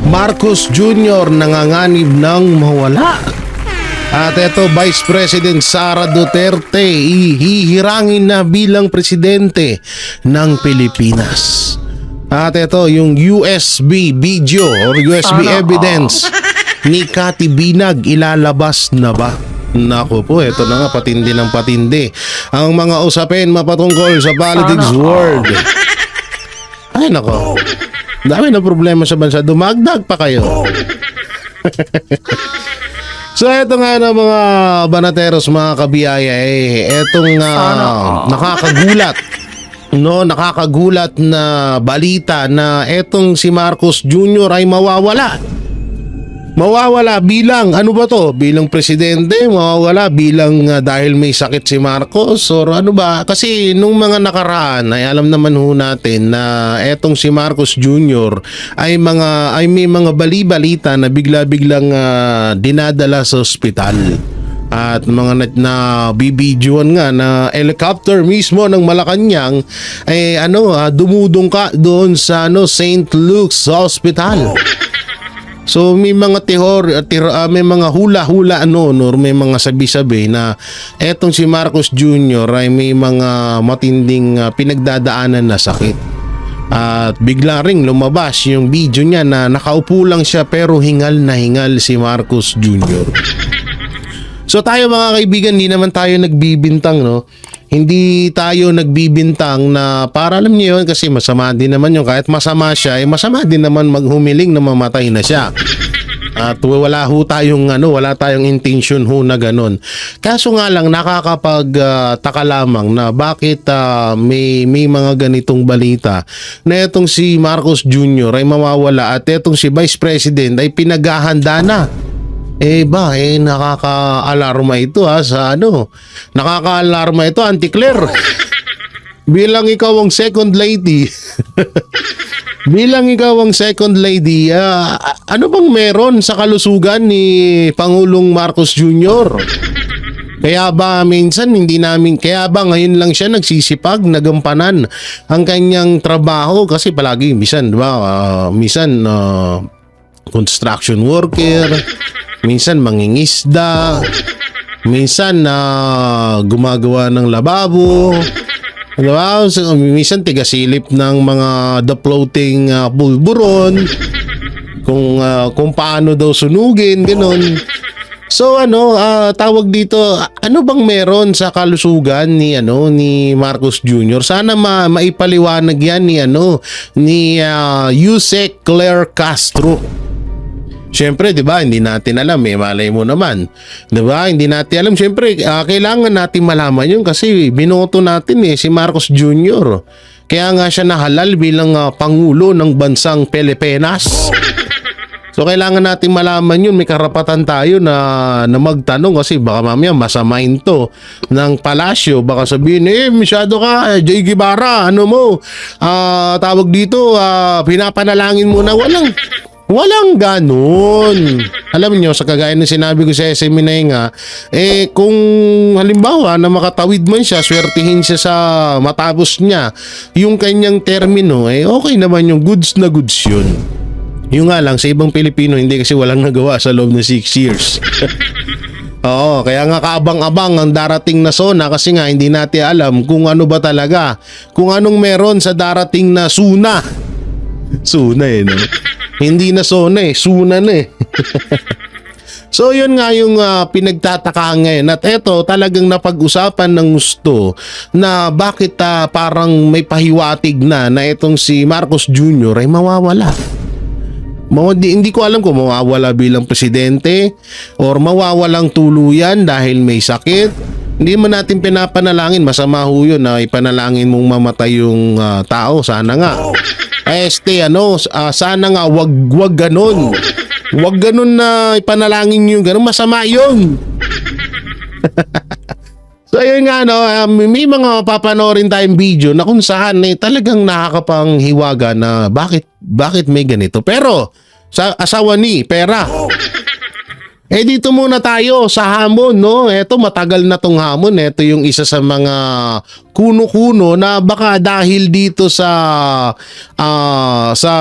Marcos Jr. nanganganib ng mawala. At ito, Vice President Sara Duterte ihihirangin na bilang presidente ng Pilipinas. At ito, yung USB video or USB evidence ni Cathy Binag ilalabas na ba? Naku po, ito na nga, patindi ng patindi ang mga usapin mapatungkol sa politics world. Ay nako, dami na problema sa bansa, dumagdag pa kayo. So eto nga na mga banateros, mga kabiyaya, etong nakakagulat na balita na etong si Marcos Jr. ay mawawala. Mawawala bilang, ano ba to? Bilang presidente, mawawala bilang dahil may sakit si Marcos or ano ba? Kasi nung mga nakaraan ay alam naman ho natin na etong si Marcos Jr. ay may mga bali-balita na bigla-biglang dinadala sa ospital. At mga na bibidyoan nga na helicopter mismo ng Malacanang ay dumudong ka doon sa St. Luke's Hospital. So may mga may mga hula-hula or may mga sabi-sabi na etong si Marcos Jr. ay may mga matinding pinagdadaanan na sakit. At bigla ring lumabas yung video niya na nakaupo lang siya pero hingal na hingal si Marcos Jr. So tayo mga kaibigan, hindi naman tayo nagbibintang, no? Hindi tayo nagbibintang na para alam niyo yun, kasi masama din naman yun. Kahit masama siya, masama din naman maghumiling na mamatay na siya. At wala tayong intention na ganun. Kaso nga lang nakakapagtaka lamang na bakit may mga ganitong balita na etong si Marcos Jr. ay mawawala at etong si Vice President ay pinaghahanda na. Nakaka-alarma ito nakaka-alarma ito, Auntie Claire. Bilang ikaw ang second lady. Ano bang meron sa kalusugan ni Pangulong Marcos Jr.? Kaya ba ngayon lang siya nagsisipag, nagampanan ang kanyang trabaho kasi palagi minsan construction worker, minsan mangingisda, minsan gumagawa ng lababo, diba? Minsan tigasilip ng mga floating pulburon, kung paano daw sunugin, gano'n. So tawag dito, ano bang meron sa kalusugan ni Marcos Jr.? Sana maipaliwanag yan ni Yusek Claire Castro. Siyempre, 'di ba? Hindi natin alam, malay mo naman. 'Di ba? Hindi natin alam. Siyempre, kailangan natin malaman 'yun kasi binoto natin si Marcos Jr. Kaya nga siya nahalal bilang pangulo ng bansang Pilipinas. So kailangan natin malaman 'yun, may karapatan tayo na magtanong kasi baka mamaya masamain to ng palasyo, baka sabihin masyado ka Jay Guevara, tawag dito, pinapanalangin mo na Walang ganun. Alam niyo, sa kagaya ng sinabi ko sa SMNA nga, kung halimbawa na makatawid man siya, swertihin siya sa matapos niya yung kanyang termino, okay naman yung goods na goods yun. Yung nga lang, sa ibang Pilipino, hindi kasi walang nagawa sa loob ng 6 years. Oo, kaya nga kaabang-abang ang darating na SONA kasi nga hindi natin alam kung ano ba talaga, kung anong meron sa darating na SUNA. SUNA no? Hindi na SONA SUNA na So yun nga yung pinagtataka ngayon. At eto talagang napag-usapan ng gusto na bakit parang may pahiwatig na itong si Marcos Jr. ay mawawala. Hindi ko alam kung mawawala bilang presidente or mawawalang tuluyan dahil may sakit. Hindi man natin pinapanalangin, masama ho yun na ipanalangin mong mamatay yung tao. Sana nga. Sana nga wag ganun. Wag ganun na ipanalangin yung ganun, masama yun. So ayun nga may mga papanoorin tayong video na kung saan talagang nakakapanghiwaga na bakit may ganito. Pero sa asawa ni pera. Dito muna tayo sa hamon, no? Eto, matagal na tong hamon. Eto yung isa sa mga kuno-kuno na baka dahil dito sa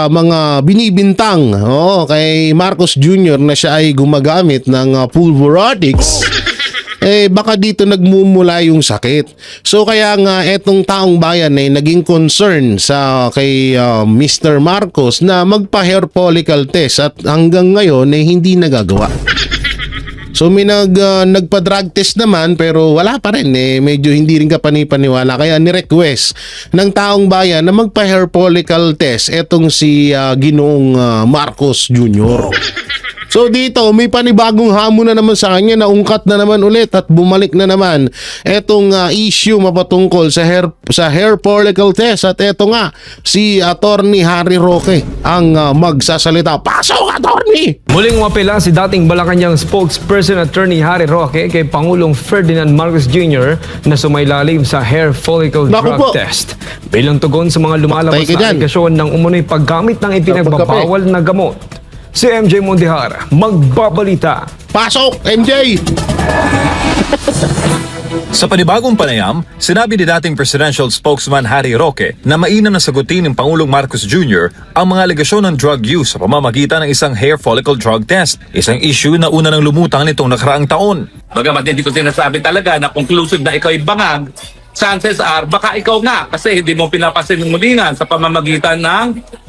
mga binibintang kay Marcos Jr. na siya ay gumagamit ng pulvorotics. Baka dito nagmumula yung sakit. So kaya nga etong taong bayan ay naging concern kay Mr. Marcos na magpa-hair follicle test at hanggang ngayon ay hindi nagagawa. So may nagpa-drug test naman pero wala pa rin medyo hindi rin ka panipaniwala kaya ni-request ng taong bayan na magpa-hair follicle test etong si Ginoong Marcos Jr. So dito may panibagong hamon na naman sa kanya, naungkat na naman ulit at bumalik na naman etong issue mapatungkol sa hair follicle test at eto nga si Attorney Harry Roque ang magsasalita. Pasok, Attorney! Muling umapela si dating Malacanang spokesperson Attorney Harry Roque kay Pangulong Ferdinand Marcos Jr. na sumailalim sa hair follicle drug test bilang tugon sa mga lumalabas na aligasyon ng umunoy paggamit ng ipinagbabawal na gamot. Si MJ Mondihar, magbabalita. Pasok, MJ! Sa panibagong panayam, sinabi ni dating presidential spokesman Harry Roque na mainam na sagutin ng Pangulong Marcos Jr. ang mga alegasyon ng drug use sa pamamagitan ng isang hair follicle drug test, isang issue na una nang lumutang nitong nakaraang taon. Bagamat hindi ko sinasabi talaga na conclusive na ikaw ay bangag, chances are baka ikaw nga kasi hindi mo pinapasimulingan sa pamamagitan ng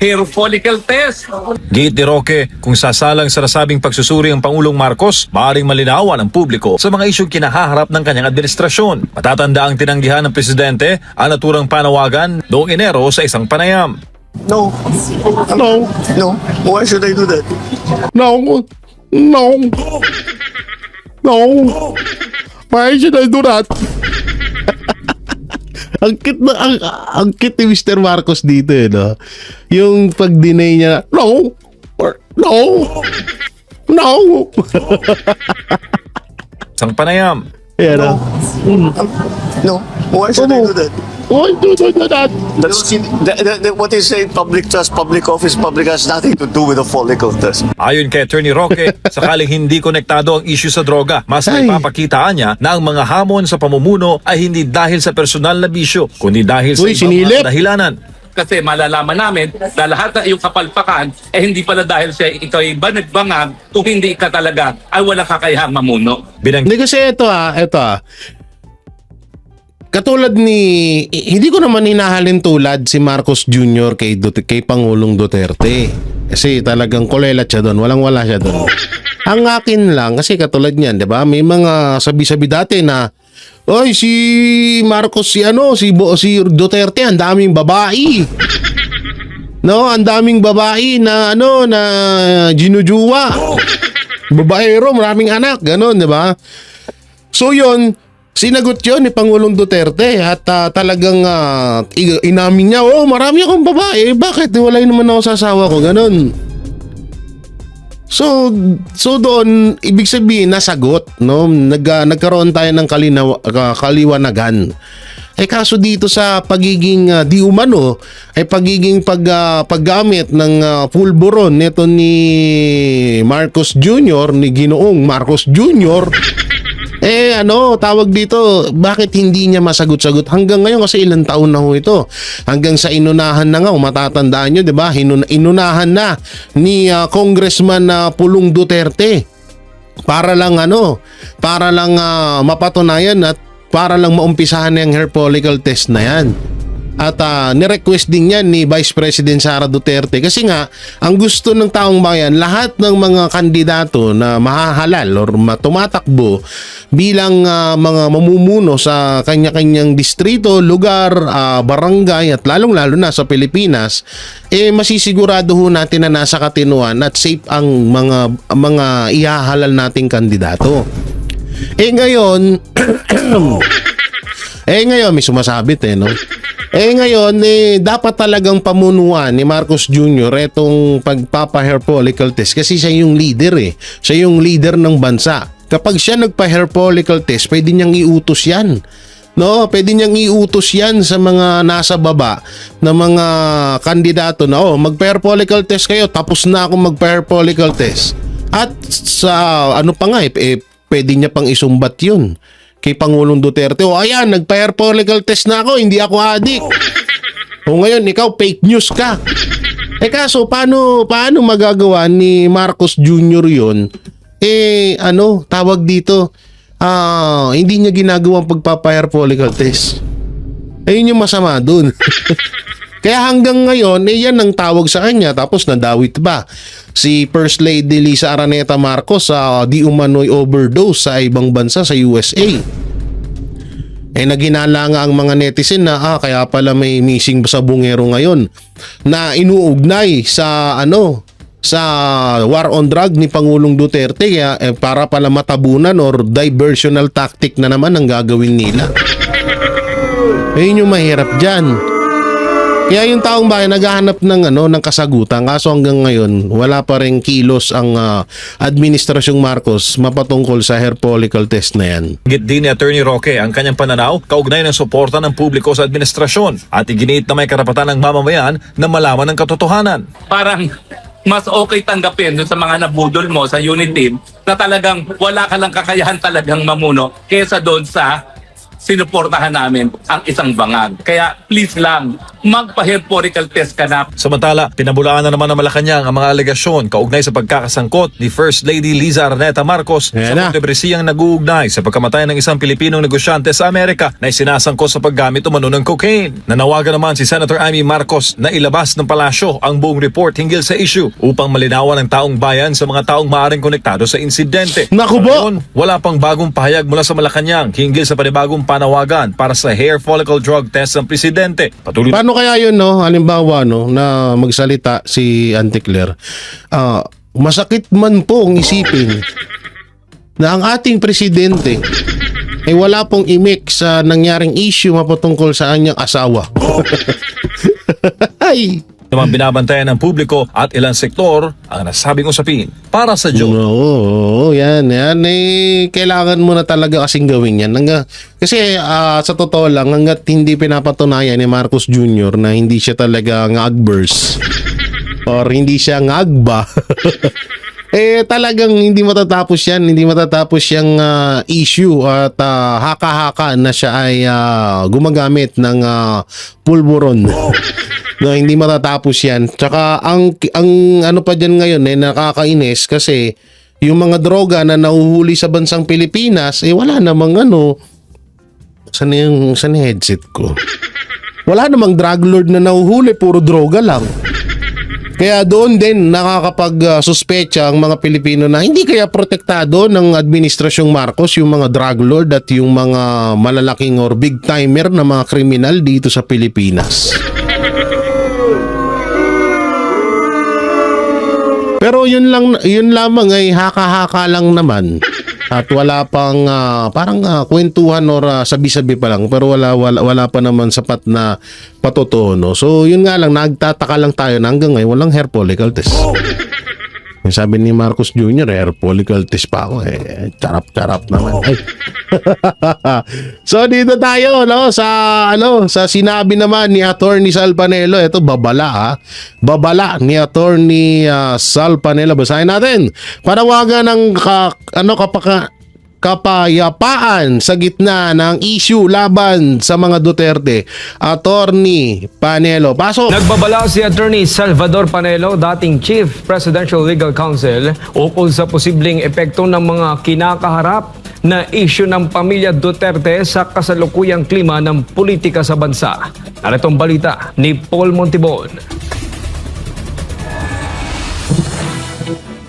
hair follicle test. Giit ni Roque, kung sasalang sa nasabing pagsusuri ang Pangulong Marcos, maaaring malinawan ang publiko sa mga isyong kinahaharap ng kanyang administrasyon. Matatanda ang tinanggihan ng presidente ang naturang panawagan noong Enero sa isang panayam. No. No. No. Why should I do that? No. No. No. Why should I do that? Ang cute ni Mr. Marcos dito no? Yung pag-deny niya, no, Isang panayam. Ayan no? No. Why should I do that? Why do that? What is a public trust, public office, public has nothing to do with the follicle test. Ayon kay Attorney Roque, sakaling hindi konektado ang issue sa droga, mas may papakitaan niya na ang mga hamon sa pamumuno ay hindi dahil sa personal na bisyo, kundi dahil sa ibang mga dahilanan. Kasi malalaman namin na lahat ng iyong kapalpakan hindi pala dahil sa ikaw ay bangag kung hindi ka talaga ay walang kakayahang mamuno. Hindi kasi ito katulad hindi ko naman hinahalin tulad si Marcos Jr. kay Pangulong Duterte. Kasi talagang kulelat siya doon, walang-wala siya doon. Ang akin lang, kasi katulad niyan, 'di ba? May mga sabi-sabi dati na si Marcos si Duterte, ang daming babae. No, ang daming babae na na ginujuwa. Babaero, maraming anak, gano'n, 'di ba? So 'yon, sinagot yun ni Pangulong Duterte at talagang inamin niya, marami akong babae, bakit? Wala naman ako sa asawa ko, ganun. So doon, ibig sabihin, nasagot, no? Nagkaroon tayo ng kaliwanagan. Kaso dito sa pagiging di umano, pagiging paggamit ng pulburon nito ni Marcos Jr., ni Ginoong Marcos Jr., tawag dito, bakit hindi niya masagot-sagot hanggang ngayon kasi ilang taon na ho ito. Hanggang sa inunahan na nga, matatandaan nyo, 'di ba? Inunahan na ni Congressman Pulong Duterte para lang mapatunayan at para lang maumpisahan na yung hair follicle test na yan. At ni-request din yan ni Vice President Sara Duterte kasi nga ang gusto ng taong bayan, lahat ng mga kandidato na mahahalal or tumatakbo bilang mga mamumuno sa kanya-kanyang distrito, lugar, barangay at lalong-lalo na sa Pilipinas, masisigurado ho natin na nasa katinuan at safe ang mga ihahalal nating kandidato. Ngayon may sumasabit no? Ngayon, dapat talagang pamunuan ni Marcos Jr. itong pagpapa-hair follicle test kasi siya yung leader Siya yung leader ng bansa. Kapag siya nagpa-hair follicle test, pwede niyang iutos yan. No, pwede niyang iutos yan sa mga nasa baba na mga kandidato na, mag-hair follicle test kayo, tapos na ako mag-hair follicle test. At sa ano pa nga pwede niya pang isumbat yun kay Pangulong Duterte. O ayan, nagpa-hair follicle test na ako, hindi ako adik. O ngayon, ikaw fake news ka. Kaso paano magagawa ni Marcos Jr. yun? Tawag dito, hindi niya ginagawang pagpapa-hair follicle test. Ayun yung masama dun. Kaya hanggang ngayon, yan ang tawag sa kanya. Tapos nadawit ba si First Lady Lisa Araneta Marcos sa di umano'y overdose sa ibang bansa sa USA. Naginala nga ang mga netizen na kaya pala may missing sa bungero ngayon na inuugnay sa sa war on drug ni Pangulong Duterte, kaya para pala matabunan or diversional tactic na naman ang gagawin nila. Ayun yung mahirap dyan. Kaya yung taong bayan naghahanap ng kasagutan, kaso hanggang ngayon wala pa ring kilos ang administrasyong Marcos mapatungkol sa hair follicle test na yan. Git din ni Attorney Roque ang kanyang pananaw kaugnay ng suporta ng publiko sa administrasyon at iginiit na may karapatan ng mamamayan na malaman ang katotohanan. Parang mas okay tanggapin dun sa mga nabudol mo sa unit team na talagang wala ka lang kakayahan talagang mamuno kesa doon sa sinuportahan namin ang isang bangag. Kaya please lang, magpa-hair follicle test ka na. Samantala, pinabulaan na naman ng Malacanang ang mga alegasyon kaugnay sa pagkakasangkot ni First Lady Liza Araneta Marcos sa kontrobersiyang nag-uugnay sa pagkamatay ng isang Pilipinong negosyante sa Amerika na isinasangkot sa paggamit umano ng cocaine. Nanawagan naman si Senator Amy Marcos na ilabas ng palasyo ang buong report hinggil sa issue upang malinawan ng taong bayan sa mga taong maaaring konektado sa insidente. Naku po! Ngayon, wala pang bagong pahayag mula sa Malacanang hinggil sa panibagong panawagan para sa hair follicle drug test ng presidente. Patuloy. Paano kaya yun, halimbawa, na magsalita si Auntie Claire, masakit man pong isipin na ang ating presidente ay wala pong imik sa nangyaring issue mapatungkol sa kanyang asawa. Ay! Naman binabantayan ng publiko at ilang sektor ang nasabing usapin para sa Diyos. Oo, yan. Kailangan mo na talaga kasing gawin yan. Kasi sa totoo lang, hanggat hindi pinapatunayan ni Marcos Jr. na hindi siya talaga ngagbers or hindi siya ngagba, talagang hindi matatapos yan. Hindi matatapos yung issue at haka-haka na siya ay gumagamit ng pulburon. No, hindi matatapos yan. Tsaka ang ano pa dyan ngayon nakakainis kasi yung mga droga na nahuhuli sa bansang Pilipinas wala namang saan yung headset ko? Wala namang drug lord na nahuhuli, puro droga lang. Kaya doon din nakakapag-suspecha ang mga Pilipino na hindi kaya protektado ng administrasyong Marcos yung mga drug lord at yung mga malalaking or big timer na mga kriminal dito sa Pilipinas. Pero yun lamang ay haka-haka lang naman at wala pang parang kwentuhan or sabi-sabi pa lang, pero wala pa naman sapat na patotoo, no? So yun nga lang, nagtataka lang tayo na hanggang ngayon walang hair follicle test. Sabi ni Marcos Jr., hair follicle test pa ako. Charap-charap naman. Ay. So dito tayo sa sinabi naman ni Attorney Sal Panelo. Ito babala Babala ni Attorney Sal Panelo. Basahin natin. Panawagan ng kapayapaan sa gitna ng issue laban sa mga Duterte. Attorney Panelo, pasok. Nagbabala si Attorney Salvador Panelo, dating Chief Presidential Legal Counsel, ukol sa posibleng epekto ng mga kinakaharap na issue ng pamilya Duterte sa kasalukuyang klima ng politika sa bansa. Narito ang balita ni Paul Montibon.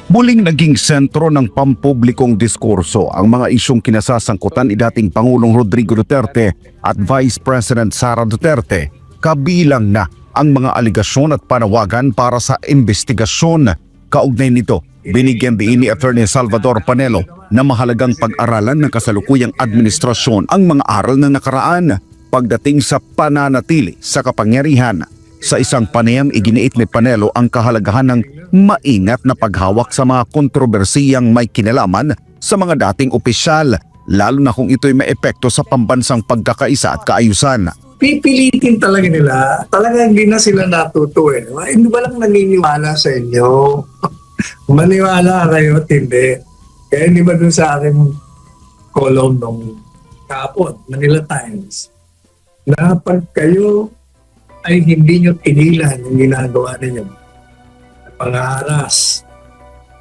Muling naging sentro ng pampublikong diskurso ang mga isyong kinasasangkutan ni dating Pangulong Rodrigo Duterte at Vice President Sara Duterte, kabilang na ang mga aligasyon at panawagan para sa investigasyon. Kaugnay nito, binigyan din ni Attorney Salvador Panelo na mahalagang pag-aralan ng kasalukuyang administrasyon ang mga aral ng nakaraan pagdating sa pananatili sa kapangyarihan. Sa isang panayam, iginiit ni Panelo ang kahalagahan ng maingat na paghawak sa mga kontrobersiyang may kinalaman sa mga dating opisyal, lalo na kung ito'y may epekto sa pambansang pagkakaisa at kaayusan. Pipilitin talaga nila. Talaga hindi na sila natuto . Hindi ba lang naniniwala sa inyo? Maniwala kayo at hindi. Kaya hindi ba dun sa aking column nung kahapon, Manila Times, na pag kayo ay hindi nyo tinilan yung ginagawa ninyo, pangharas,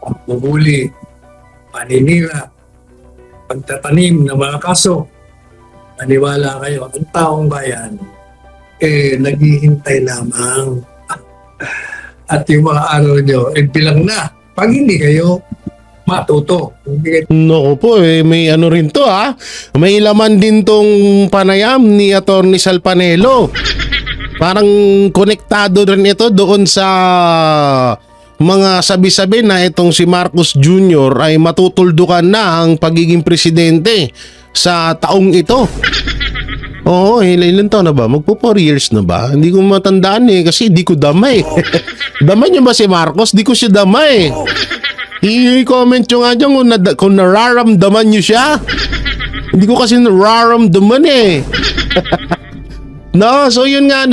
pagbubuli, paninira, pagtatanim ng mga kaso, maniwala kayo, ang taong bayan, naghihintay lamang. At yung mga araw nyo, bilang na. Pag hindi kayo matuto. Hindi kayo Nako po, may ano rin to ha. May laman din tong panayam ni Atty. Salpanelo. Parang konektado rin ito doon sa mga sabi-sabi na itong si Marcos Jr. ay matutuldukan na ang pagiging presidente sa taong ito. Oo, ilan taon na ba? Magpo 4 years na ba? Hindi ko matandaan kasi di ko damay. Damay niyo ba si Marcos? Di ko siya damay. I-comment nyo nga dyan kung nararamdaman nyo siya. Hindi ko kasi nararamdaman No, so yun nga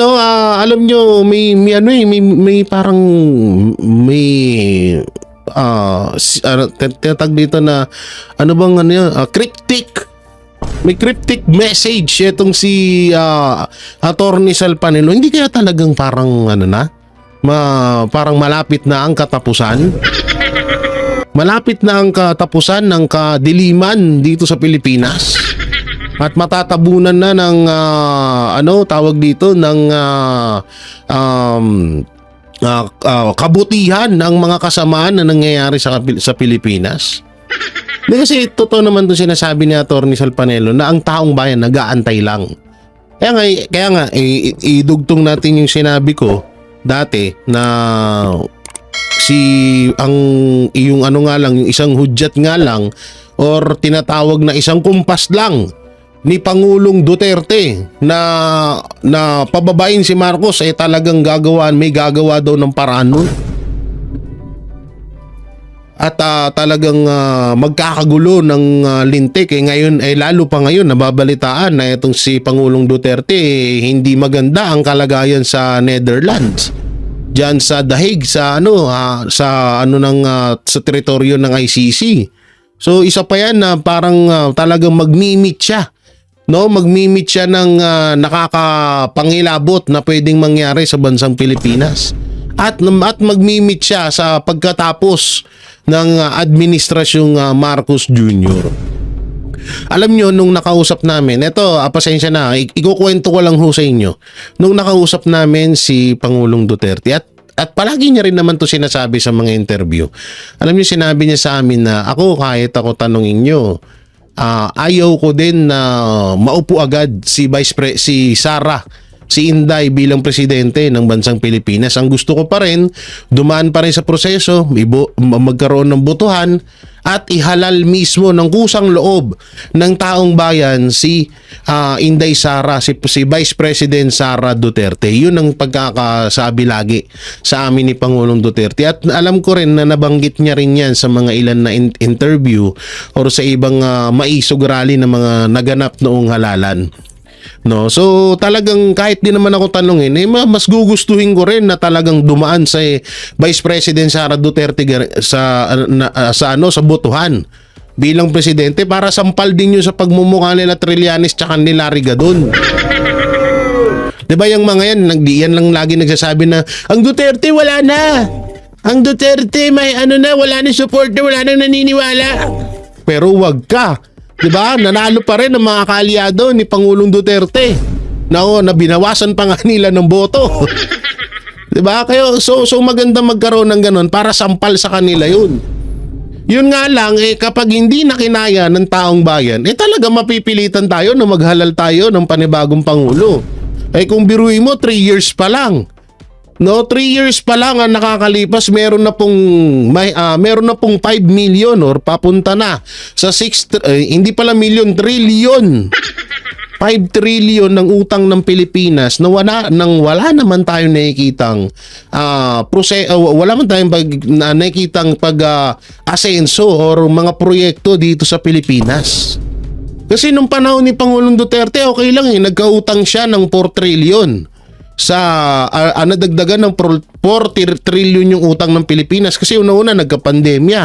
alam nyo may parang tinatag dito na cryptic. May cryptic message itong si Atty. Salpanelo. Hindi kaya talagang parang parang malapit na ang katapusan? Malapit na ang katapusan ng kadiliman dito sa Pilipinas. At matatabunan na ng tawag dito ng kabutihan ng mga kasamaan na nangyayari sa Pilipinas. Kasi totoo naman itong sinasabi ni Atty. Salpanelo na ang taong bayan nag-aantay lang. Kaya nga idugtong natin yung sinabi ko dati na yung isang hudyat nga lang or tinatawag na isang kumpas lang ni Pangulong Duterte na pababain si Marcos ay talagang may gagawa daw ng paraan nun. At talagang magkakagulo ng lintik ngayon lalo pa ngayon nababalitaan na itong si Pangulong Duterte hindi maganda ang kalagayan sa Netherlands. Diyan sa The Hague sa sa teritoryo ng ICC. So isa pa yan na parang talagang magmi-meet siya. Magmi-meet siya ng nakakapangilabot na pwedeng mangyari sa bansang Pilipinas. At magmi-meet siya sa pagkatapos ng administrasyong Marcos Jr. Alam nyo, nung nakausap namin, pasensya na, ikukwento ko lang ho sa inyo. Nung nakausap namin si Pangulong Duterte at palagi niya rin naman to sinasabi sa mga interview. Alam niyo, sinabi niya sa amin na kahit ako tanungin nyo, ayaw ko din na maupo agad si Inday bilang presidente ng bansang Pilipinas. Ang gusto ko pa rin, dumaan pa rin sa proseso, magkaroon ng botohan at ihalal mismo ng kusang loob ng taong bayan si Inday Sara, si Vice President Sara Duterte. Yun ang pagkakasabi lagi sa amin ni Pangulong Duterte. At alam ko rin na nabanggit niya rin yan sa mga ilan na interview or sa ibang maisog rally na mga naganap noong halalan. So talagang kahit di naman ako tanungin, mas gugustuhin ko rin na talagang dumaan sa Vice President Sara Duterte sa botohan bilang presidente para sampal din yun sa pagmumukha nila Trillanes tsaka ni Larry Gadon. Diba yung mga yan lang lagi nagsasabi na ang Duterte wala na. Ang Duterte may wala na supporter, wala nang naniniwala. Pero wag ka. Diba? Nanalo pa rin ang mga kaalyado ni Pangulong Duterte. Na binawasan pa nga nila ng boto. Diba? Kaya so maganda magkaroon ng ganon para sampal sa kanila yun. Yun nga lang, kapag hindi na kinaya ng taong bayan, talaga mapipilitan tayo na maghalal tayo ng panibagong Pangulo. Kung biruin mo, 3 years pa lang. 3 years pa lang ang nakakalipas, meron na pong 5 million or papunta na sa hindi pala million, trillion. 5 trillion ng utang ng Pilipinas na wala naman tayo nakikitang wala man tayong nakikitang asenso or mga proyekto dito sa Pilipinas. Kasi nung panahon ni Pangulong Duterte, okay lang nagkautang siya ng 4 trillion. sa nadagdagan ng 4 trillion yung utang ng Pilipinas kasi una-una nagka-pandemya.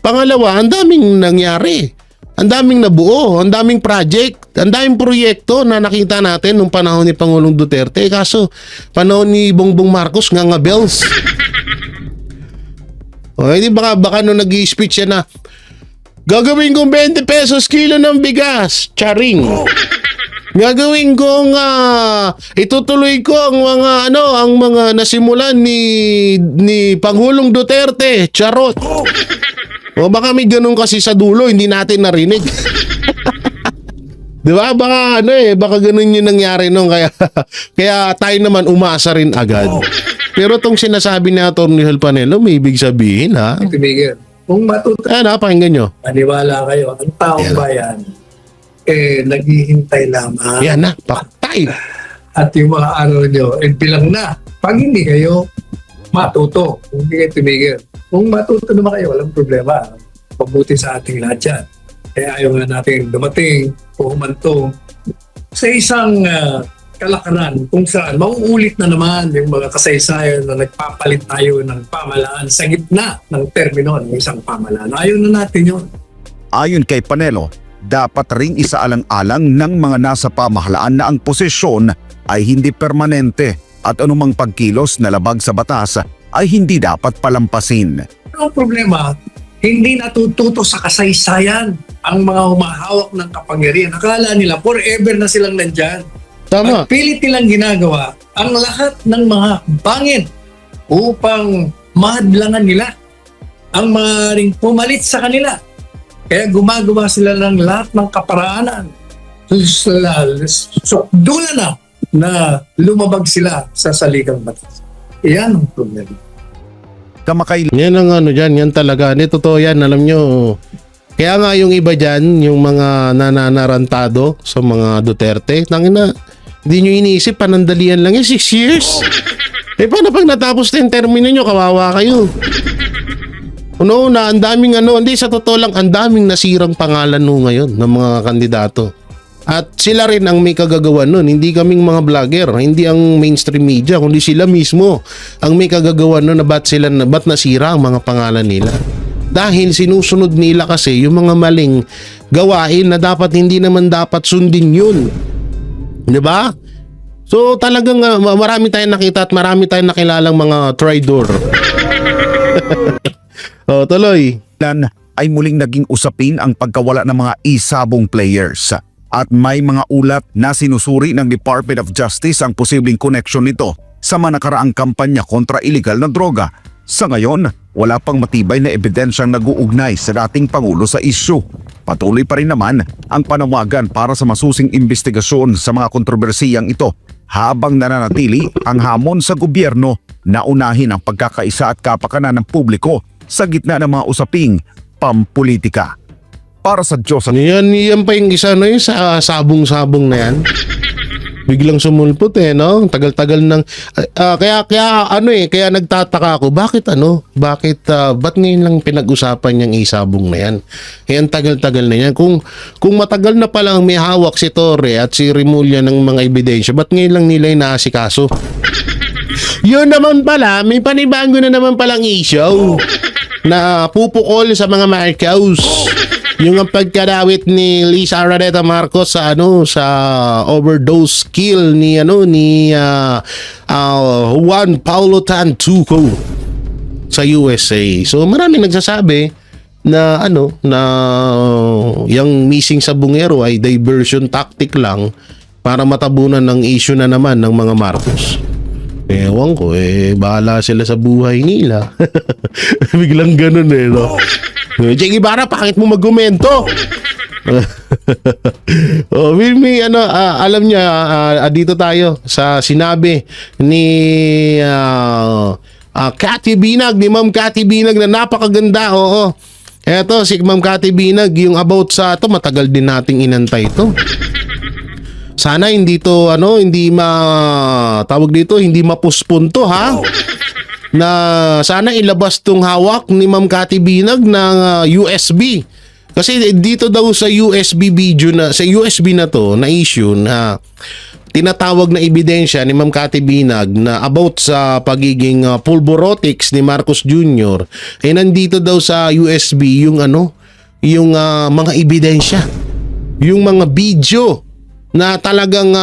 Pangalawa, ang daming nangyari. Ang daming nabuo, ang daming project, ang daming proyekto na nakita natin nung panahon ni Pangulong Duterte. Kaso, panahon ni Bongbong Marcos, nga bells. O, hindi baka nung nag-i-speech siya na, gagawin kong 20 pesos kilo ng bigas. Charing. Gagawin kong itutuloy ko ang mga nasimulan ni Pangulong Duterte. Charot. O baka may ganun kasi sa dulo, hindi natin narinig. 'Di ba? Baka ganun yung nangyari nung kaya tayo naman umasa rin agad. Pero tong sinasabi ni Atty. Panelo, may ibig sabihin ha. Tumigil. Kung matutunan, Pakinggan nyo. maniwala kayo, ang taong bayan, naghihintay lamang. Yan na, patay. At yung mga araw nyo, bilang na. Pag hindi kayo matuto, kung hindi kayo tumigil. Kung matuto naman kayo, walang problema. Mabuti sa ating lahat yan. Kaya ayaw nga natin dumating o humantong sa isang kalakaran kung saan mauulit na naman yung mga kasaysayan na nagpapalit tayo ng pamahalaan sa gitna ng termino ng isang pamahalaan. Ayaw na natin yun. Ayon kay Panelo, dapat ring isaalang-alang ng mga nasa pamahalaan na ang posisyon ay hindi permanente at anumang pagkilos na labag sa batas ay hindi dapat palampasin. Ang problema, hindi natututo sa kasaysayan ang mga humahawak ng kapangyarihan. Akala nila forever na silang nandyan. Tama. At pilit nilang ginagawa ang lahat ng mga bangin upang mahadlangan nila ang maaaring pumalit sa kanila. Kaya gumagawa sila ng lahat ng kaparaanan. Sukdulan na lumabag sila sa saligang batas. Iyan ang problema. Kamakailan Yan ang dyan, yan talaga. Totoo yan, alam nyo. Kaya nga yung iba dyan, yung mga nananarantado sa mga Duterte, tangina, hindi nyo iniisip, panandalian lang yan, 6 years. Paano pag natapos na yung termino nyo, kawawa kayo. Ang daming hindi sa totoo lang, ang daming nasirang pangalan ngayon ng mga kandidato. At sila rin ang may kagagawan nun, hindi kaming mga vlogger, hindi ang mainstream media, kundi sila mismo ang may kagagawan nun na ba't nasira ang mga pangalan nila. Dahil sinusunod nila kasi yung mga maling gawain na hindi naman dapat sundin yun. 'Di ba? So talagang marami tayong nakita at marami tayong nakilalang mga traidor. Tuloy. ay muling naging usapin ang pagkawala ng mga isabong players. At may mga ulat na sinusuri ng Department of Justice ang posibleng koneksyon nito sa manakaraang kampanya kontra illegal na droga. Sa ngayon, wala pang matibay na ebidensyang nag-uugnay sa dating Pangulo sa isyu. Patuloy pa rin naman ang panawagan para sa masusing investigasyon sa mga kontrobersiyang ito habang nananatili ang hamon sa gobyerno na unahin ang pagkakaisa at kapakanan ng publiko sa gitna ng mga usaping pampolitika. Para sa Diyos at Yan pa yung isa yung sa sabong-sabong na yan. Biglang sumulpot no? Tagal-tagal ng kaya nagtataka ako ba't ngayon lang pinag-usapan yung isabong na yan? Kaya ang tagal-tagal na yan. Kung matagal na palang may hawak si Torre at si Remulla ng mga ebidensya, ba't ngayon lang nila inaasikaso? Yun naman pala, may panibago na naman palang issue na pupukol sa mga Marcos. Yung ang pagkadawit ni Lisa Araneta Marcos sa overdose kill ni Juan Paulo Tantuco sa USA. So maraming nagsasabi na yung missing sa bungero ay diversion tactic lang para matabunan ng issue na naman ng mga Marcos. Ewan ko, bahala sila sa buhay nila. Biglang ganun no? Che Guevara, bakit mo mag-gumento? Alam niya, dito tayo sa sinabi ni Cathy Binag, ni Ma'am Cathy Binag na napakaganda, oo. Eto, si Ma'am Cathy Binag, yung about sa ito, matagal din nating inantay ito. Sana hindi to hindi hindi mapuspunto ha. Na sana ilabas tong hawak ni Ma'am Cathy Binag ng USB. Kasi dito daw sa USB video na to na issue na tinatawag na ebidensya ni Ma'am Cathy Binag na about sa pagiging pulborotics ni Marcos Jr. Nandito daw sa USB yung yung mga ebidensya, yung mga video na talagang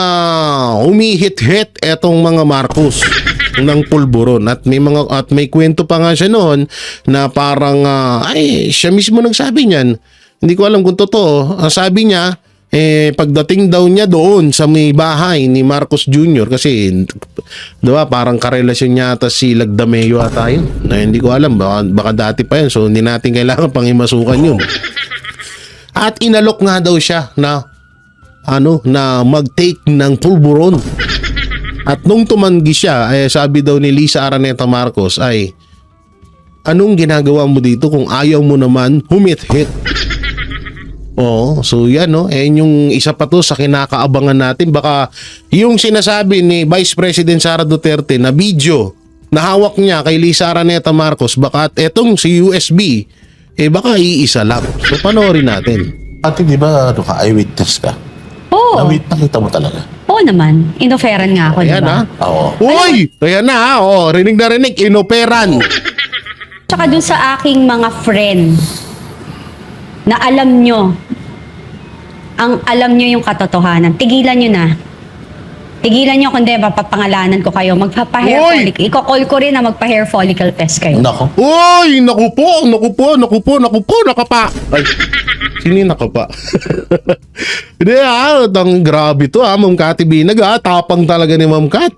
humihit-hit etong mga Marcos ng pulburon, at may kwento pa nga siya noon na parang siya mismo nagsabi niyan. Hindi ko alam kung totoo. Sabi niya pagdating daw niya doon sa may bahay ni Marcos Jr. kasi diba parang karelasyon niya ata si Lagdameo ata yun, na hindi ko alam, baka dati pa yun, so hindi natin kailangan pangimasukan yun. At inalok nga daw siya na na mag-take ng pulburon. At nung tumanggi siya, sabi daw ni Lisa Araneta Marcos ay, anong ginagawa mo dito kung ayaw mo naman humit-hit? Oo, so yan yung isa pa to sa kinakaabangan natin. Baka yung sinasabi ni Vice President Sara Duterte na video na hawak niya kay Lisa Araneta Marcos, baka etong si USB, baka iisa lang. So panoorin natin. Ate, di ba eyewitness ka? Oo. Nakita mo talaga? Oo naman. Inoferan nga ako, di Ayan ba? Oo. Uy! Ayan na rinig na rinig, inoperan. Tsaka dun sa aking mga friend na alam nyo yung katotohanan. Tigilan nyo na. Tigilan nyo, kundi mapapangalanan ko kayo. Magpapa-hair Uy! follicle. Iko-call ko rin na magpa-hair follicle test kayo. Nako. Uy! Naku po, nakapa. Ay, sino yung nakapa? Hindi grabe to Ma'am Cathy Binag tapang talaga ni Ma'am Cat.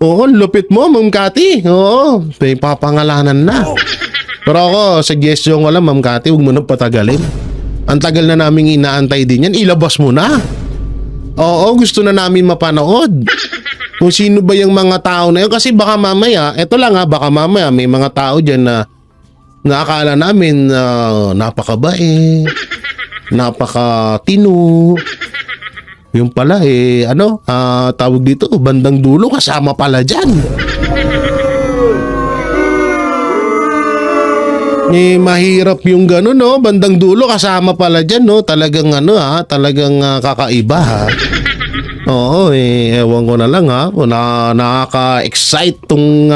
Oo, lupit mo Ma'am Cathy. Oo, may papangalanan na. Pero ako, suggestion ko lang Ma'am Cathy, huwag mo nang patagalin. Ang tagal na naming inaantay din yan, ilabas mo na. Oo, gusto na namin mapanood. Kung sino ba yung mga tao na yun. Kasi baka mamaya, baka mamaya may mga tao dyan na akala namin napakabae, napakatino. Yung pala tawag dito, bandang dulo kasama pala dyan. Mahirap yung gano'n bandang dulo kasama pala dyan talagang talagang kakaiba Oo, ewan ko na lang nakaka-excite tong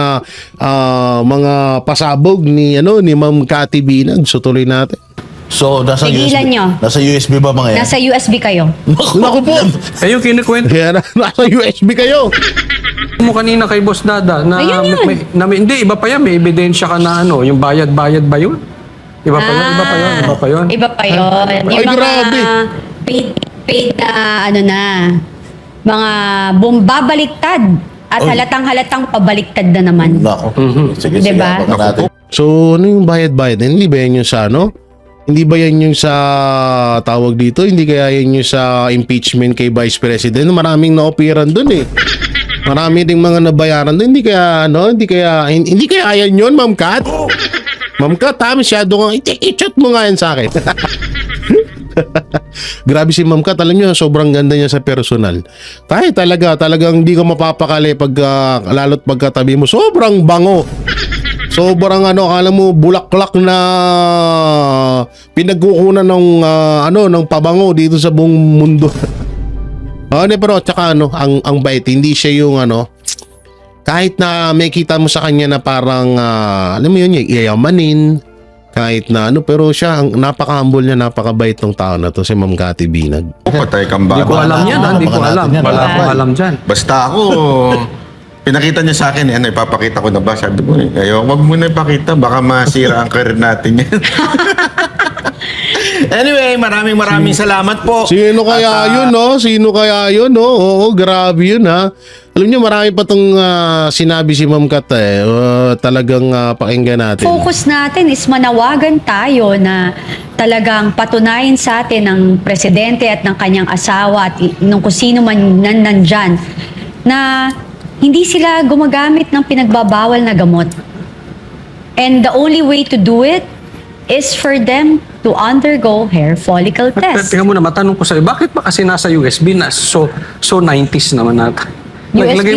mga pasabog ni Ma'am Cathy Binag. So tuloy natin. So, nasa Tigilan USB. nyo. Nasa USB ba mga yan? Nasa USB kayo. Naku po! Yung kinikwento Kaya nasa USB kayo. mo kanina kay Boss Dada na, Ayun yun. hindi, iba pa yan. May ebidensya ka na yung bayad-bayad ba yun? Iba pa yun. Iba pa yun. Ay, grabe. Paid na mga bumbabaliktad at halatang pabaliktad na naman. Nako. Sige, Diba? abangan natin. So, ano yung bayad-bayad? Hindi ba yan yung sa Hindi ba yan yung sa tawag dito? Hindi kaya yan yung sa impeachment kay Vice President? Maraming na-operan dun Marami ding mga nabayaran dun. Hindi kaya yan yun, Ma'am Cat? Ma'am Cat, masyado nga. I-chat mo nga yan sa akin. Grabe si Ma'am Cat, alam niyo, sobrang ganda niya sa personal. Talagang hindi ka mapapakali lalo't pagkatabi mo. Sobrang bango. Sobrang akala mo bulaklak na pinagkukunan ng pabango dito sa buong mundo. Pero tsaka ang bait, hindi siya yung kahit na may kita mo sa kanya na parang alam mo yun, yayamanin, kahit na pero siya, ang napaka-humble niya, napakabait ng tao na to, si Ma'am Cathy Binag. Patay kang baba. Hindi ko alam yan, hindi ko alam. Wala akong alam dyan. Basta ako, pinakita niya sa akin, ipapakita ko na ba? Sabi ko, wag mo na ipakita, baka masira ang career natin yan. Anyway, maraming salamat po. Sino kaya yun, Sino kaya yun, Oo, grabe yun, Alam niyo, marami pa tong sinabi si Ma'am Cat, talagang pakinggan natin. Focus natin is manawagan tayo na talagang patunayan sa atin ng presidente at ng kanyang asawa at nung kung sino man nandyan na hindi sila gumagamit ng pinagbabawal na gamot. And the only way to do it is for them to undergo hair follicle test. Tingnan mo na, matanong ko sa'yo, bakit ba kasi nasa USB na so 90s naman natin? USB?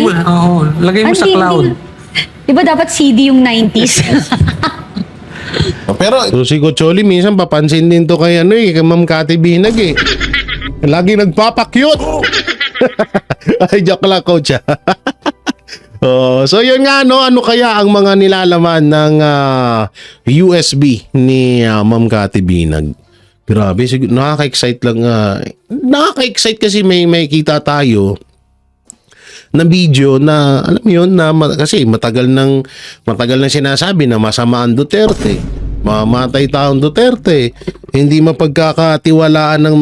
Lagay mo sa cloud. Di ba dapat CD yung 90s? Pero, So si Cocholi minsan papansin din to kay kay Ma'am Cathy Binag Lagi nagpapakyut. Ay, joke lang, coach. Oh, so yun nga, no, ano kaya ang mga nilalaman ng USB ni Ma'am Cathy Binag? Grabe, nakaka-excite lang. Nakaka-excite kasi may kita tayo na video na alam mo yun na kasi matagal nang sinasabi na masama ang Duterte. Mamatay taong Duterte, hindi mapagkakatiwalaan ng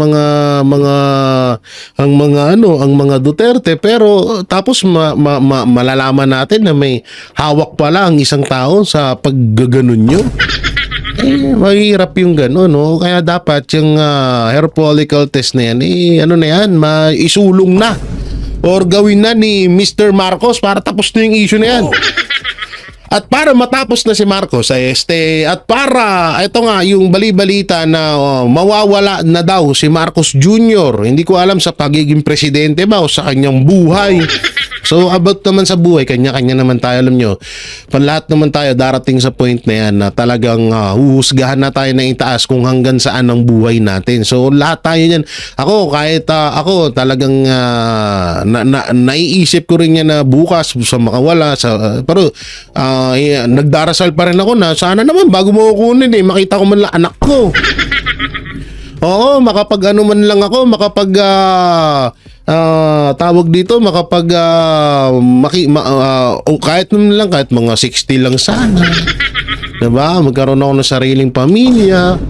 mga Duterte, pero tapos malalaman natin na may hawak pala ang isang tao sa paggaganon nyo. Mahirap yung gano'n, no? Kaya dapat yung hair follicle test na yan, isulong na or gawin na ni Mr. Marcos para tapos na yung issue na yan. At para matapos na si Marcos at para ito nga yung bali-balita na mawawala na daw si Marcos Jr. Hindi ko alam sa pagiging presidente ba o sa kanyang buhay. So about naman sa buhay, kanya-kanya naman tayo, alam nyo, lahat naman tayo darating sa point na yan na talagang huhusgahan na tayo ng itaas kung hanggang saan ang buhay natin. So lahat tayo yan. Ako, kahit ako talagang naiisip ko rin yan na bukas sa makawala. Pero nagdarasal pa rin ako na sana naman bago mo kunin makita ko man lang anak ko. Oo, makapag ano man lang ako, tawag dito, kahit naman lang, kahit mga 60 lang sana. Diba? Magkaroon ako ng sariling pamilya,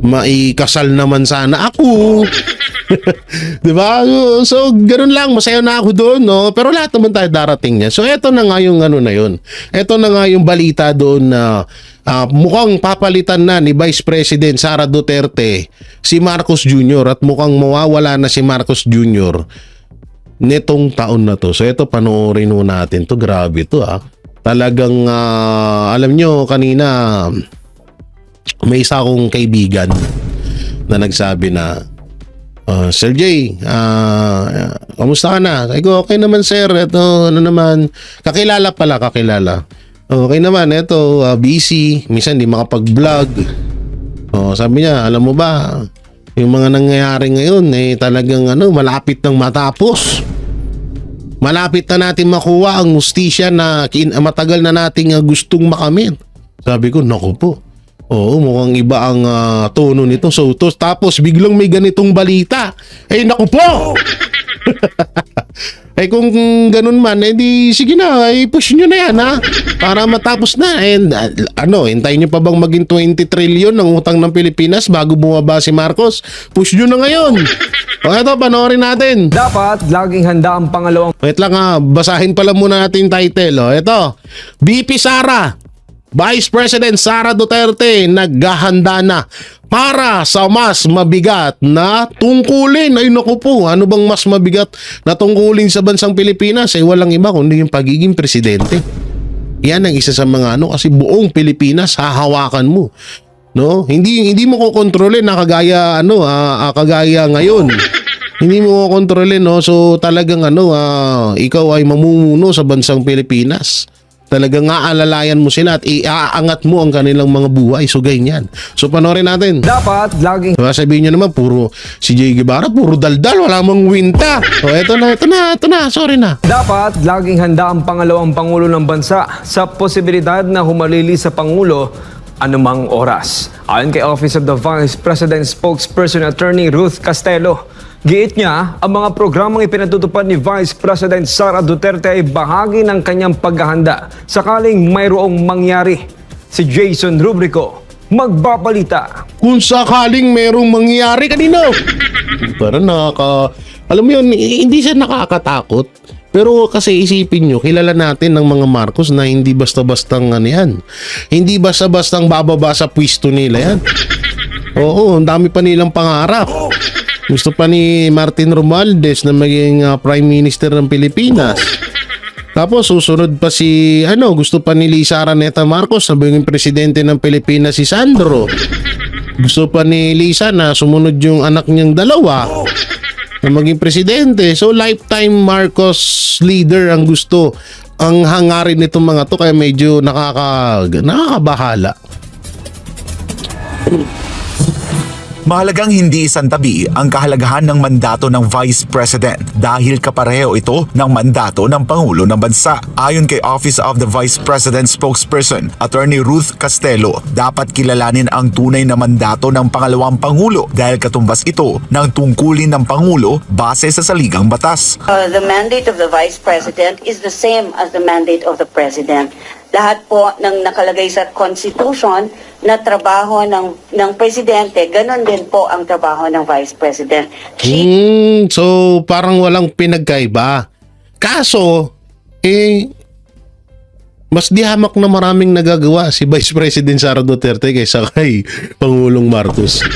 maikasal naman sana ako. Diba? So, ganun lang, masaya na ako doon, no? Pero lahat naman tayo darating niya. So, eto na nga yung ano na yun. Eto na nga yung balita doon na mukhang papalitan na ni Vice President Sara Duterte si Marcos Jr. at mukhang mawawala na si Marcos Jr. nitong taon na to. So, eto, panoorin mo natin to. Grabe to, Talagang, alam nyo, kanina, may isa akong kaibigan na nagsabi na, Sir Jay, kamusta ka na? Sabi ko, okay naman sir. Ito, ano naman, kakilala. Okay naman, ito, busy. Minsan di makapag-vlog. Sabi niya, alam mo ba, yung mga nangyayari ngayon, talagang malapit nang matapos. Malapit na natin makuha ang hustisya na matagal na nating gustong makamit. Sabi ko, naku po. Oo, mukhang iba ang tono nito. So, tapos biglang may ganitong balita. Naku po! Kung ganun man, di sige na, push nyo na yan, ha? Para matapos na. And hintayin nyo pa bang maging 20 trillion ng utang ng Pilipinas bago bumaba si Marcos? Push nyo na ngayon. Eto, panoorin natin. Dapat laging handa ang pangalawang Wait lang basahin pala muna natin yung title. Eto, BP Sara, Vice President Sara Duterte naghahanda na para sa mas mabigat na tungkulin. Ay naku po, ano bang mas mabigat na tungkulin sa bansang Pilipinas? Walang iba kundi yung pagiging presidente. Yan ang isa sa mga kasi buong Pilipinas hahawakan mo. No? Hindi mo kokontrolin na kagaya kagaya ngayon. Hindi mo kokontrolin, no? So talagang ikaw ay mamumuno sa bansang Pilipinas. Talagang aalalayan mo sila at iaangat mo ang kanilang mga buhay. So, ganyan. So, panoorin natin. dapat laging Sabihin nyo naman, puro si Jay Guevara, puro daldal, wala mang winta. Eto na, sorry na. Dapat laging handa ang pangalawang pangulo ng bansa sa posibilidad na humalili sa pangulo anumang oras. Ayon kay Office of the Vice President Spokesperson Attorney Ruth Castelo, giit niya, ang mga programang ipinatutupad ni Vice President Sara Duterte ay bahagi ng kanyang paghahanda sakaling mayroong mangyari. Si Jason Rubrico, magbabalita. Kung sakaling merong mangyari kanino. Parang alam mo yun, hindi siya nakakatakot. Pero kasi isipin nyo, kilala natin ng mga Marcos na hindi basta-bastang yan. Hindi basta-bastang bababa sa pwesto nila yan. Oo, ang dami pa nilang pangarap. Gusto pa ni Martin Romualdez na maging Prime Minister ng Pilipinas. Tapos susunod pa gusto pa ni Lisa Araneta Marcos na maging presidente ng Pilipinas si Sandro. Gusto pa ni Lisa na sumunod yung anak niyang dalawa na maging presidente. So lifetime Marcos leader ang gusto, ang hangarin nitong mga to, kaya medyo nakakabahala. Mahalagang hindi isantabi ang kahalagahan ng mandato ng Vice President dahil kapareho ito ng mandato ng Pangulo ng Bansa. Ayon kay Office of the Vice President spokesperson, Attorney Ruth Castelo, dapat kilalanin ang tunay na mandato ng pangalawang Pangulo dahil katumbas ito ng tungkulin ng Pangulo base sa saligang batas. The mandate of the Vice President is the same as the mandate of the President. Lahat po ng nakalagay sa Constitution na trabaho ng Presidente, ganon din po ang trabaho ng Vice President. So parang walang pinagkaiba. Kaso, mas di hamak na maraming nagagawa si Vice President Sara Duterte kaysa kay Pangulong Marcos.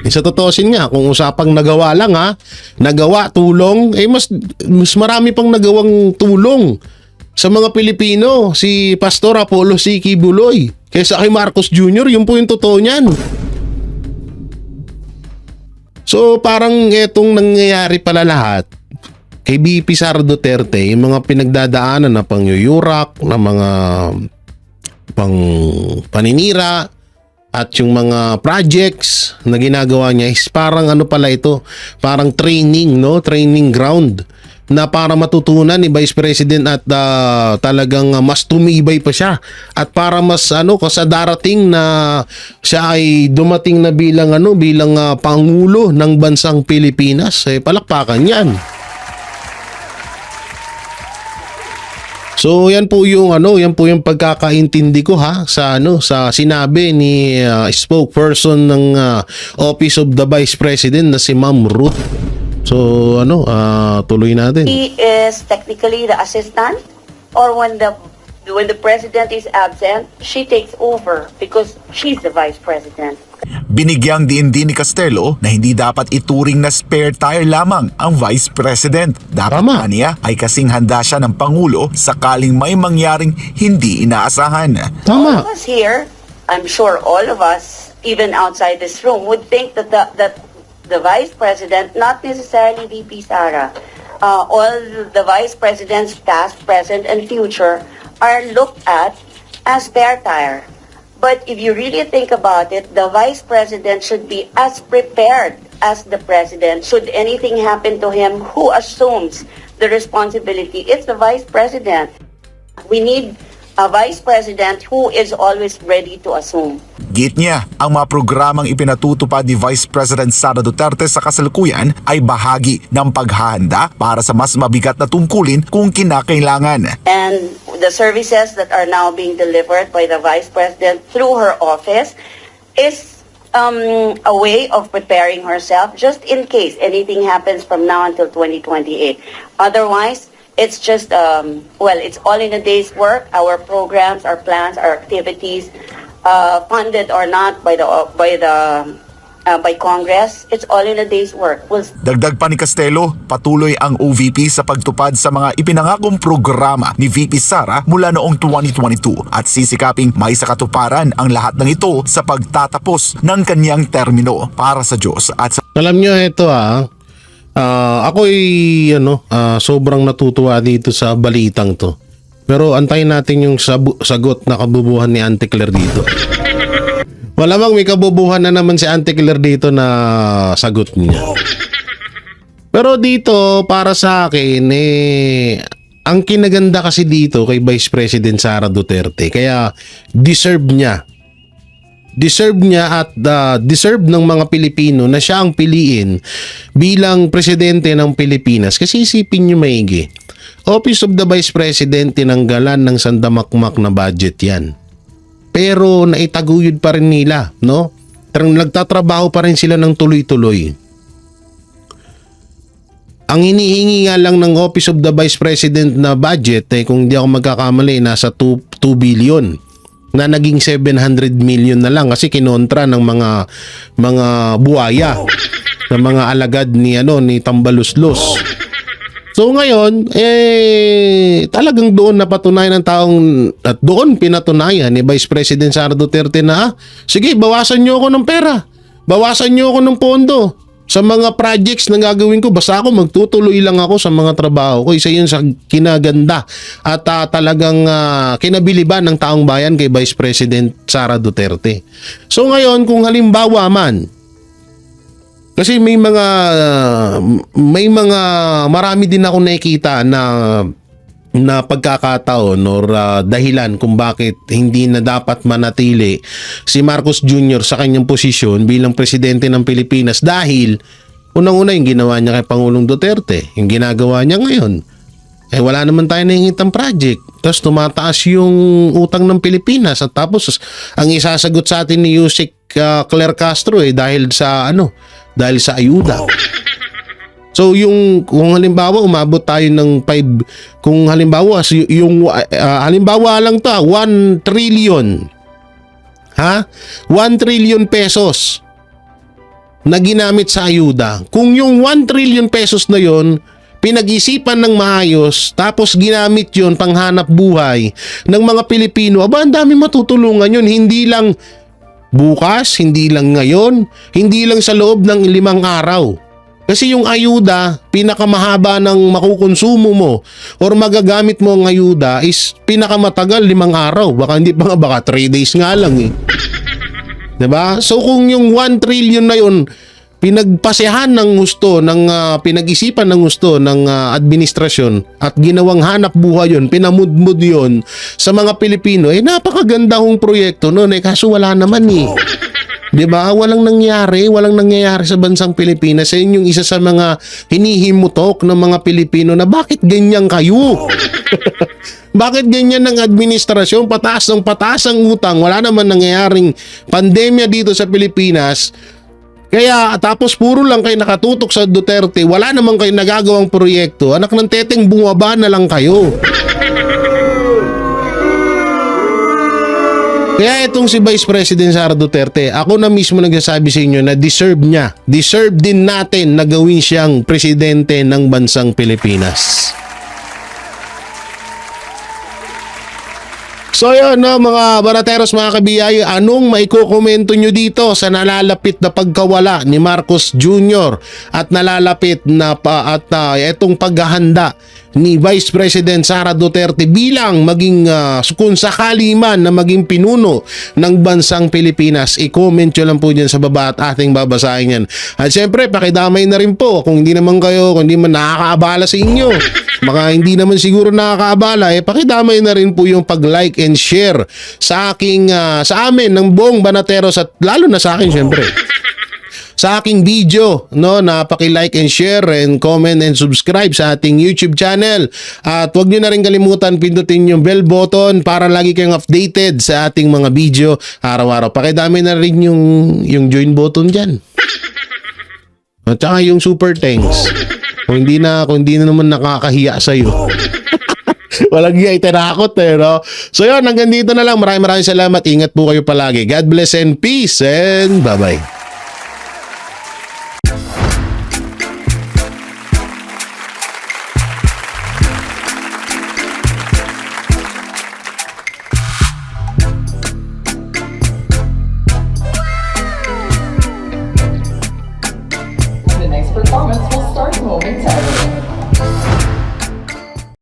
Sa totoosin nga, kung usapang nagawa lang nagawa, tulong, mas marami pang nagawang tulong sa mga Pilipino, si Pastor Apollo C. Kibuloy, kaysa kay Marcos Jr., yun po yung totoo niyan. So parang etong nangyayari pala lahat kay BP Sara Duterte, yung mga pinagdadaanan na pangyuyurak, na mga paninira, at yung mga projects na ginagawa niya is parang ano pala ito, parang training ground na para matutunan ni Vice President at talagang mas tumibay pa siya at para mas sa darating na siya ay dumating na bilang pangulo ng bansang Pilipinas, palakpakan yan. So yan po yung pagkakaintindi ko sa sinabi ni spokesperson ng Office of the Vice President na si Ma'am Ruth. So tuloy natin. He is technically the assistant, or when the president is absent, she takes over because she's the vice president. Binigyang diin din ni Castelo na hindi dapat ituring na spare tire lamang ang Vice President. Dapat niya ay kasing handa siya ng Pangulo sakaling may mangyaring hindi inaasahan. All of us here, I'm sure all of us, even outside this room, would think that the Vice President, not necessarily VP Sara, all the Vice Presidents, past, present, and future, are looked at as spare tire. But if you really think about it, the Vice President should be as prepared as the President. Should anything happen to him, who assumes the responsibility? It's the Vice President. We need a Vice President who is always ready to assume. Git niya, ang mga programang ipinatutupad ni Vice President Sara Duterte sa kasalukuyan ay bahagi ng paghahanda para sa mas mabigat na tungkulin kung kinakailangan. And the services that are now being delivered by the Vice President through her office is a way of preparing herself just in case anything happens from now until 2028. Otherwise, it's just, it's all in a day's work. Our programs, our plans, our activities, funded or not by Congress, it's all in a day's work. Dagdag pa ni Castelo, patuloy ang OVP sa pagtupad sa mga ipinangakong programa ni VP Sara mula noong 2022 at sisikaping may sakatuparan ang lahat ng ito sa pagtatapos ng kanyang termino para sa Diyos at sa... Alam nyo ito ako'y sobrang natutuwa dito sa balitang to. Pero antayin natin yung sagot na kabubuhan ni Auntie Claire dito. Malamang may kabubuhan na naman si Auntie Claire dito na sagot niya. Pero dito, para sa akin, ang kinaganda kasi dito kay Vice President Sara Duterte, kaya deserve niya at deserve ng mga Pilipino na siya ang piliin bilang presidente ng Pilipinas. Kasi isipin nyo maigi, Office of the Vice President, tinanggalan ng sandamakmak na budget yan. Pero naitaguyod pa rin nila, no? Nagtatrabaho pa rin sila ng tuloy-tuloy. Ang hinihingi nga lang ng Office of the Vice President na budget, kung di ako magkakamali, nasa 2 billion. Na naging 700 million na lang kasi kinontra ng mga buhaya, ng mga alagad ni Tambaluslos. So ngayon, talagang doon napatunayan ng taong at doon pinatunayan ni Vice President Sara Duterte na sige, bawasan niyo ako ng pera. Bawasan niyo ako ng pondo sa mga projects na gagawin ko. Basta ako magtutuloy lang ako sa mga trabaho ko. Isa yun sa kinaganda at talagang kinabiliban ng taong bayan kay Vice President Sara Duterte. So ngayon, kung halimbawa man Kasi marami din ako nakikita na pagkakataon or dahilan kung bakit hindi na dapat manatili si Marcos Jr. sa kanyang posisyon bilang presidente ng Pilipinas dahil unang-una yung ginawa niya kay Pangulong Duterte, yung ginagawa niya ngayon. Wala naman tayo nahingitang project. Tapos tumataas yung utang ng Pilipinas at tapos ang isasagot sa atin ni Yusek Claire Castro dahil sa ayuda. So kung halimbawa umabot tayo ng 5, kung halimbawa halimbawa lang 1 trillion. 1 trillion pesos na ginamit sa ayuda. Kung yung 1 trillion pesos na yon pinag-isipan ng maayos tapos ginamit yon panghanap buhay ng mga Pilipino, ang dami matutulungan yun. Hindi lang bukas, hindi lang ngayon, hindi lang sa loob ng 5 araw. Kasi yung ayuda, pinakamahaba ng makukonsumo mo or magagamit mo ang ayuda is pinakamatagal 5 araw. Baka 3 days nga lang eh. Diba? So kung yung 1 trillion na yun, pinagpasehan ng gusto, pinag-isipan ng gusto ng administrasyon at ginawang hanap buhay yun, pinamudmud yun sa mga Pilipino, napakaganda hong proyekto noon kaso wala naman eh. Diba? Walang nangyari sa bansang Pilipinas. Yun yung isa sa mga hinihimutok ng mga Pilipino na bakit ganyan kayo? Bakit ganyan ng administrasyon? Pataas ang utang. Wala naman nangyayaring pandemya dito sa Pilipinas. Kaya tapos puro lang kayo nakatutok sa Duterte, wala naman kayo nagagawang proyekto. Anak ng teteng, bumaba na lang kayo. Kaya itong si Vice President Sara Duterte, ako na mismo nagsasabi sa inyo na deserve niya. Deserve din natin na gawin siyang presidente ng bansang Pilipinas. So yun mga barateros, mga kabiyayo, anong maikukomento nyo dito sa nalalapit na pagkawala ni Marcos Jr. at nalalapit na itong paghahanda ni Vice President Sara Duterte bilang maging kung sakali man na maging pinuno ng bansang Pilipinas? I-comment nyo lang po dyan sa baba at ating babasahin yan. At syempre pakidamay na rin po kung hindi man nakakaabala sa inyo, hindi naman siguro nakakaabala, pakidamay na rin po yung pag-like and share sa amin ng buong Banateros at lalo na sa akin syempre. Sa aking video, na paki-like and share and comment and subscribe sa ating YouTube channel. At huwag nyo na rin kalimutan pindutin yung bell button para lagi kayong updated sa ating mga video araw-araw. Pakidami na rin yung join button dyan. At saka yung super thanks. Kung hindi na naman nakakahiya sa'yo. Walang hiya, itirakot no? So yun, hanggang dito na lang. Maraming salamat. Ingat po kayo palagi. God bless and peace and bye-bye. The next performance will start momentarily.